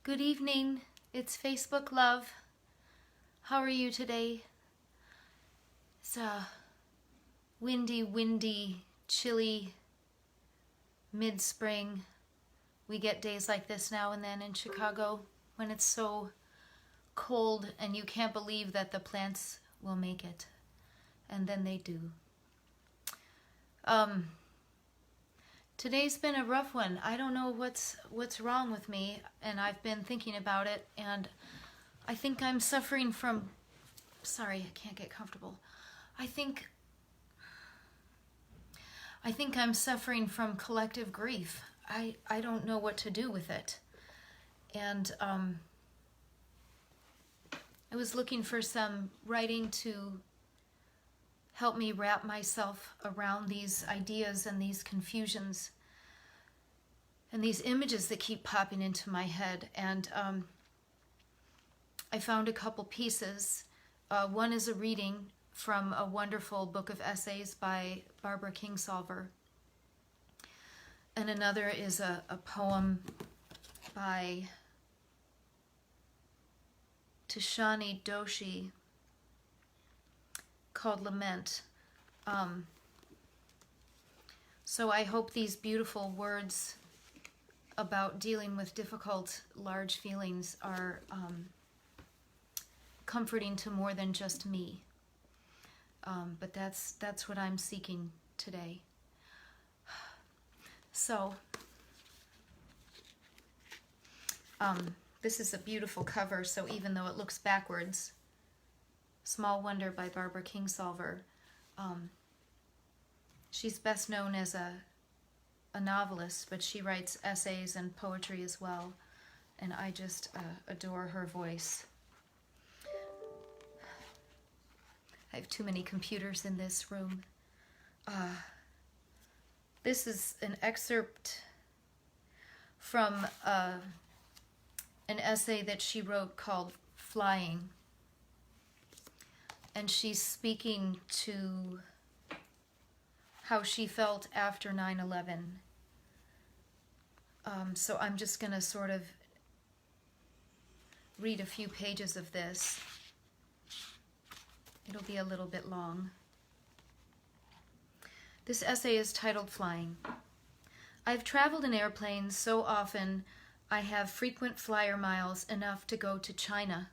Good evening. It's Facebook Love. How are you today? It's a windy, chilly mid-spring. We get days like this now and then in Chicago when it's so cold and you can't believe that the plants will make it. And then they do. Today's been a rough one. I don't know what's wrong with me, and I've been thinking about it, and I think I'm suffering from... Sorry, I can't get comfortable. I think I'm suffering from collective grief. I don't know what to do with it. And I was looking for some writing to help me wrap myself around these ideas and these confusions and these images that keep popping into my head. And I found a couple pieces. One is a reading from a wonderful book of essays by Barbara Kingsolver. And another is a poem by Tishani Doshi called Lament. So I hope these beautiful words about dealing with difficult, large feelings are comforting to more than just me. But that's what I'm seeking today. So, this is a beautiful cover, so even though it looks backwards, Small Wonder by Barbara Kingsolver. She's best known as a novelist, but she writes essays and poetry as well, and I just adore her voice. I have too many computers in this room. This is an excerpt from an essay that she wrote called Flying. And she's speaking to how she felt after 9/11. So I'm just going to sort of read a few pages of this. It'll be a little bit long. This essay is titled Flying. I've traveled in airplanes so often I have frequent flyer miles enough to go to China.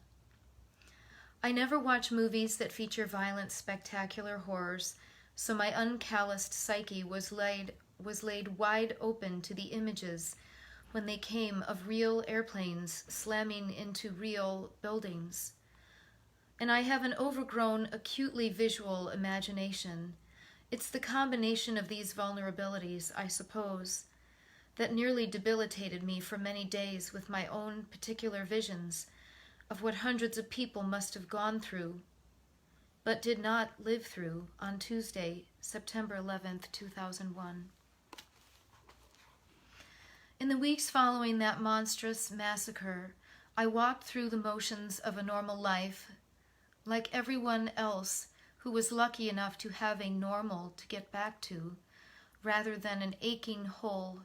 I never watch movies that feature violent, spectacular horrors, so my uncalloused psyche was laid wide open to the images when they came of real airplanes slamming into real buildings. And I have an overgrown, acutely visual imagination. It's the combination of these vulnerabilities, I suppose, that nearly debilitated me for many days with my own particular visions of what hundreds of people must have gone through, but did not live through on Tuesday, September 11th, 2001. In the weeks following that monstrous massacre, I walked through the motions of a normal life, like everyone else who was lucky enough to have a normal to get back to, rather than an aching hole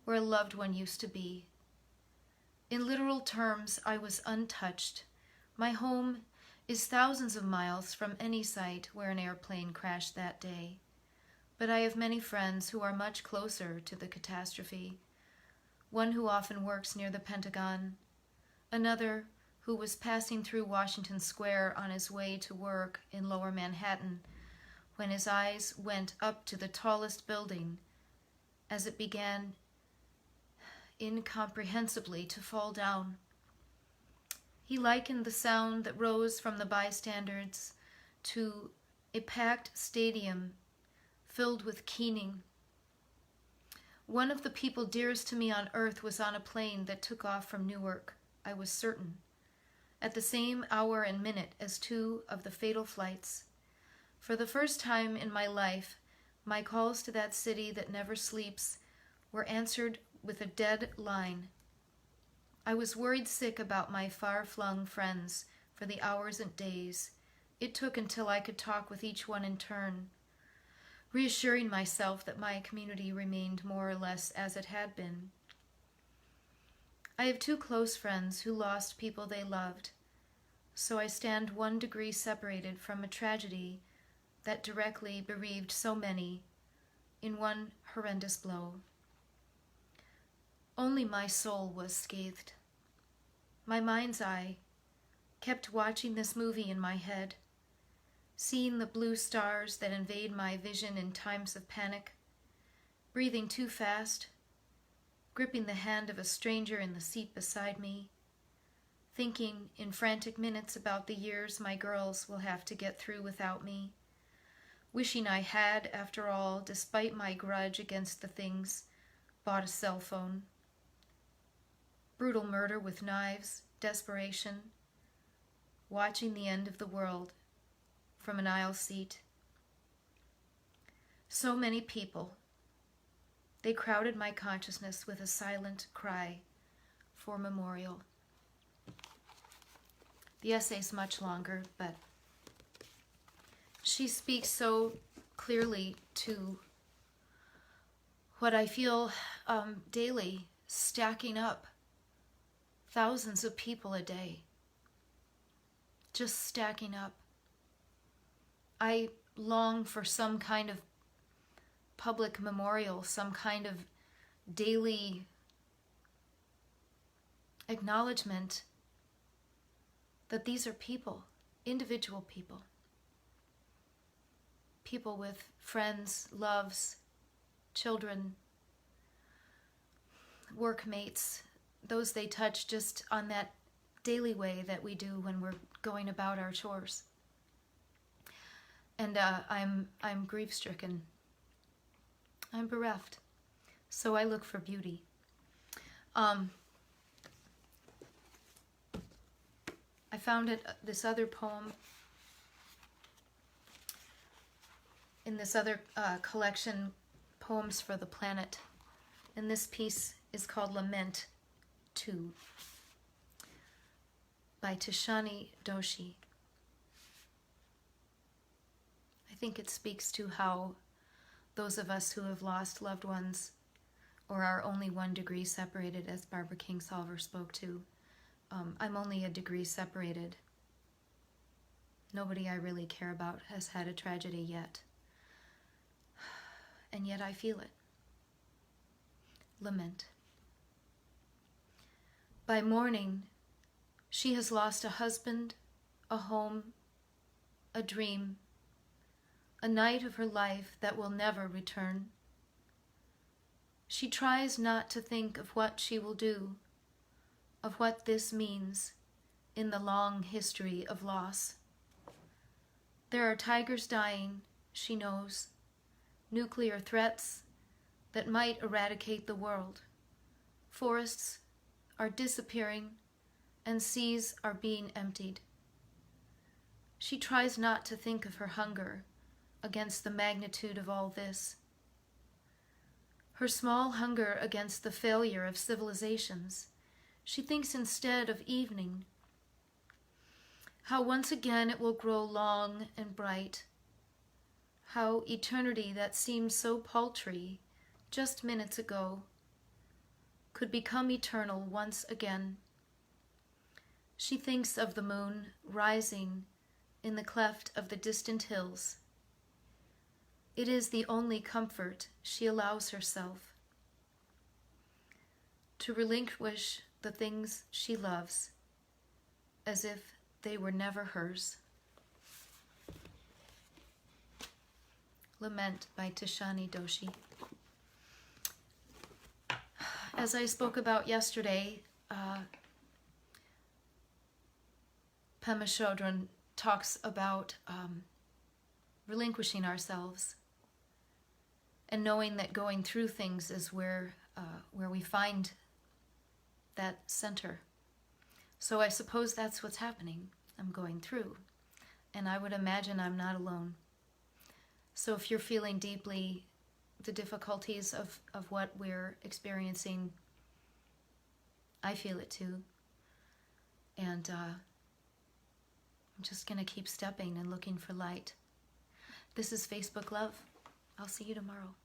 where a loved one used to be. In literal terms, I was untouched. My home is thousands of miles from any site where an airplane crashed that day. But I have many friends who are much closer to the catastrophe. One who often works near the Pentagon. Another who was passing through Washington Square on his way to work in Lower Manhattan when his eyes went up to the tallest building as it began incomprehensibly to fall down. He likened the sound that rose from the bystanders to a packed stadium filled with keening. One of the people dearest to me on earth was on a plane that took off from Newark, I was certain, at the same hour and minute as two of the fatal flights. For the first time in my life, my calls to that city that never sleeps were answered with a dead line. I was worried sick about my far-flung friends for the hours and days it took until I could talk with each one in turn, reassuring myself that my community remained more or less as it had been. I have 2 close friends who lost people they loved, so I stand 1 degree separated from a tragedy that directly bereaved so many in one horrendous blow. Only my soul was scathed. My mind's eye kept watching this movie in my head, seeing the blue stars that invade my vision in times of panic, breathing too fast, gripping the hand of a stranger in the seat beside me, thinking in frantic minutes about the years my girls will have to get through without me, wishing I had, after all, despite my grudge against the things, bought a cell phone. Brutal murder with knives, desperation, watching the end of the world from an aisle seat. So many people. They crowded my consciousness with a silent cry for memorial. The essay's much longer, but she speaks so clearly to what I feel daily, stacking up thousands of people a day, just stacking up. I long for some kind of public memorial, some kind of daily acknowledgement that these are people, individual people. People with friends, loves, children, workmates, those they touch just on that daily way that we do when we're going about our chores. And I'm grief-stricken. I'm bereft. So I look for beauty. I found this other poem in this other collection, Poems for the Planet. And this piece is called Lament 2 by Tishani Doshi. I think it speaks to how those of us who have lost loved ones or are only 1 degree separated, as Barbara Kingsolver spoke to. I'm only a degree separated. Nobody I really care about has had a tragedy yet. And yet I feel it. Lament. By morning, she has lost a husband, a home, a dream, a night of her life that will never return. She tries not to think of what she will do, of what this means in the long history of loss. There are tigers dying, she knows, nuclear threats that might eradicate the world. Forests are disappearing and seas are being emptied. She tries not to think of her hunger against the magnitude of all this. Her small hunger against the failure of civilizations. She thinks instead of evening, how once again it will grow long and bright, how eternity that seemed so paltry just minutes ago could become eternal once again. She thinks of the moon rising in the cleft of the distant hills. It is the only comfort she allows herself, to relinquish the things she loves as if they were never hers. Lament by Tishani Doshi. As I spoke about yesterday, Pema Chodron talks about relinquishing ourselves and knowing that going through things is where we find that center. So I suppose that's what's happening. I'm going through, and I would imagine I'm not alone. So if you're feeling deeply the difficulties of what we're experiencing, I feel it too. And I'm just going to keep stepping and looking for light. This is Facebook Love. I'll see you tomorrow.